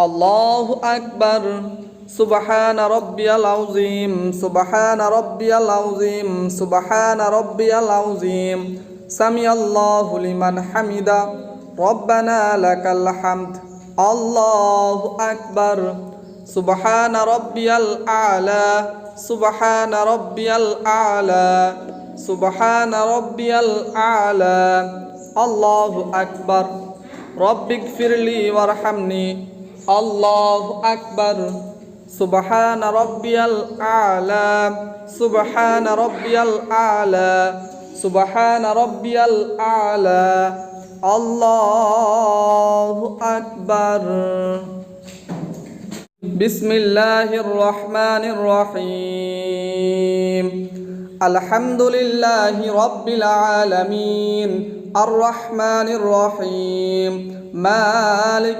আল্লাহু আকবার। সুবহানা রাব্বিয়াল আযীম, সুবহানা রাব্বিয়াল আযীম, সুবহানা রাব্বিয়াল আযীম। সামিআল্লাহু লিমান হামিদা, রব্বানা লাকাল হামদ। আল্লাহু আকবার। সুবহানা রাব্বিয়াল আ'লা, সুবহানা রাব্বিয়াল আ'লা, সুবহানা রাব্বিয়াল আ'লা। আল্লাহু আকবার। রব্বিগফিরলি ওয়ারহামনি। আল্লাহু আকবার। সুবহানা রাব্বিয়াল আ'লা, সুবহানা রাব্বিয়াল আ'লা, সুবহানা রাব্বিয়াল আ'লা। আল্লাহু আকবার। বিসমিল্লাহির রহমানির রহিম। আলহামদুলিল্লাহি রাব্বিল আলামিন, আর রহমানির রহিম, মালিক